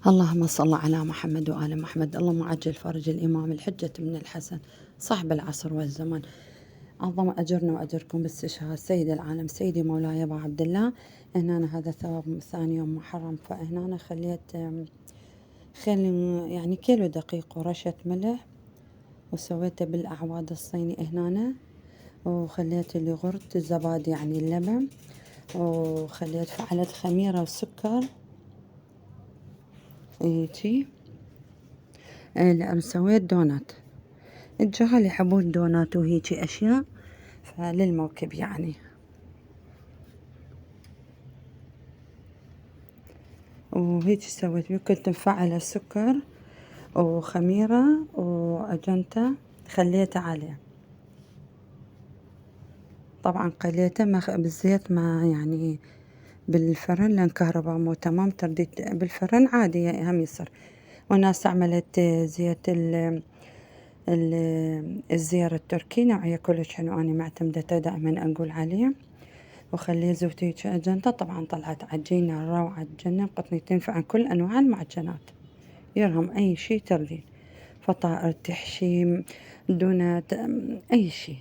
اللهم صل على محمد وآل محمد. اللهم عجل فرج الإمام الحجة بن الحسن صاحب العصر والزمان. أعظم أجرنا وأجركم باستشهاد سيد العالم سيدي مولاي أبا عبد الله. هنا أنا هذا ثواب ثاني يوم محرم، فهنا أنا خليت يعني كيلو دقيق ورشة ملح، وسويته بالأعواد الصيني هنا، وخليت اليogurt الزبادي يعني اللبن، وخليت فعلت خميرة وسكر هيجي. لأن سويت دونات، الجهال يحبون الدونات وهيجي أشياء، فللموكب يعني. وهيجي سويت كنت مفعلة سكر وخميرة وأجنته خليته عليه. طبعا قليته بالزيت، ما يعني بالفرن لأن كهرباء مو تمام، ترديت بالفرن عادي هم يصير. وأنا استعملت زيت الزير التركي نوعية كلش حلو، أنا معتمدته دائما أقول عليه. وخليه زوجتي أجنته، طبعا طلعت عجينة روعة تجنن، قطني تنفع عن كل أنواع المعجنات، يرهم أي شي تردين، فطائر تحشي دونات أي شي.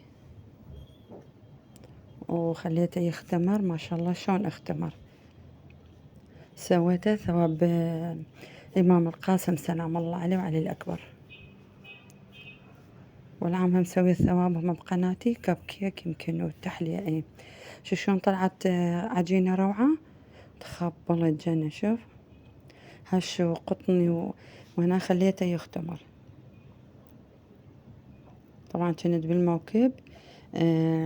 وخليته يختمر، ما شاء الله شلون اختمر. سويته ثواب إمام القاسم سلام الله عليه وعلي الأكبر. والعام هم مسوي ثوابهم بقناتي كب كيك يمكن والتحلية ايه. شو شلون طلعت عجينة روعة تخبل الجنة. شوف هش وقطني وهنا خليته يختمر. طبعا كنت بالموكب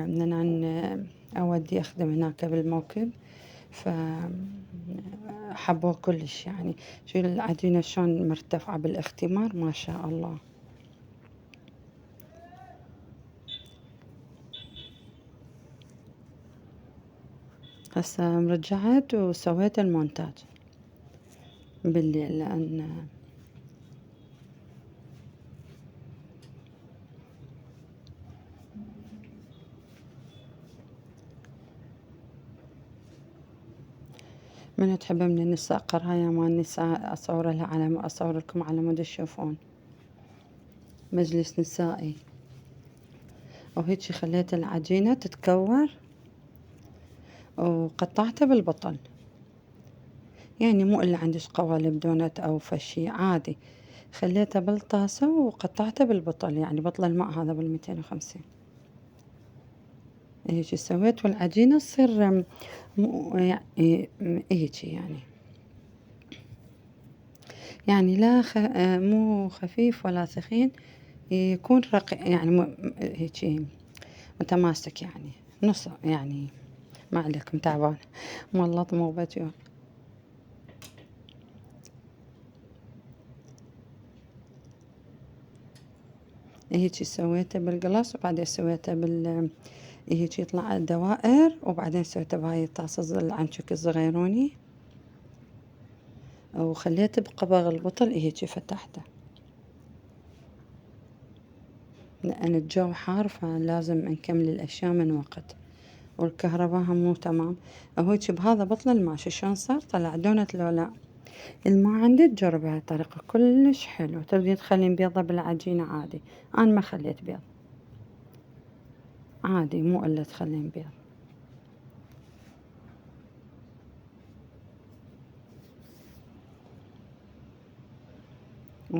من عن أودي أخدم هناك بالموكب، فحبوه كلش يعني. شو العجينة شلون مرتفعة بالاختمار ما شاء الله. هسه رجعت وسويت المونتاج بالليل، لأن من تحب من النساء قرايا مال النساء أصور لها على أصور لكم على مود تشوفون مجلس نسائي. وهيجي خليت العجينة تتكور وقطعتها بالبطل، يعني مو إلا عندش قوالب دونت أو فشي عادي، خليتها بالطاسة وقطعتها بالبطل، يعني بطل الماء هذا بال250. هيجي سويت والعجينة تصير يعني هيجي يعني لا مو خفيف ولا ثخين، يكون يعني هيجي متماسك، يعني نص يعني. ما عليكم تعبان ملط مو بجون. هيجي سويته بالقلاص، وبعدين سويته هيجي يطلع دوائر، وبعدين سويته بهاي الطاسة العنشك الصغيروني، وخليته بقبغ البطل هيجي فتحته، لأن الجو حار فلازم نكمل الأشياء من وقت، والكهرباء هم مو تمام. وهيجي بهذا بطل الماء شلون صار طلع دونت لو لا. الما عندي تجرب هاي الطريقة كلش حلو. تبدين تخلين بيضة بالعجينة عادي، أنا ما خليت بيض عادي، مو إلا تخلين بيض.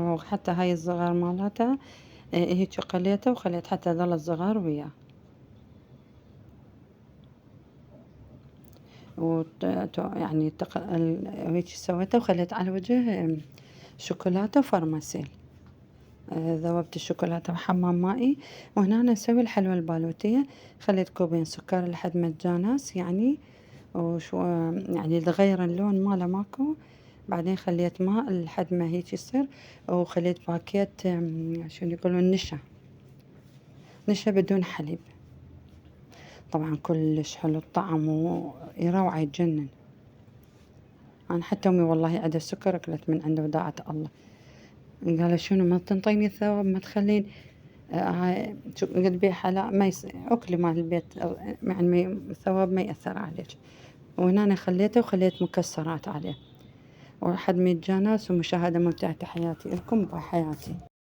وحتى هاي الصغار مالتها هيك قليته وخليت حتى ظل الصغار وياه. يعني هيك سويته وخليت على وجه شوكولاتة وفرماسيل. ذوبت الشوكولاتة بحمام مائي. وهنا أنا أسوي الحلوى البالوتية، خليت كوبين سكر لحد ما تجانس يعني، وشو يعني تغير اللون ماله ماكو. بعدين خليت ماء لحد ما هيك يصير، وخليت باكيت شو يقولون نشا بدون حليب. طبعا كلش حلو الطعم وروعة يتجنن. أنا حتى أمي والله عندها سكر أكلت من عنده وداعت الله، قال شنو ما تنطيني ثواب، ما تخلين شو قد بيها لا ما أكلي مال البيت يعني ثواب ما يأثر عليك. وهنا أنا خليته وخليت مكسرات عليه، وحد ما يتجانس ومشاهدة ممتعة. تحياتي لكم، باي حياتي.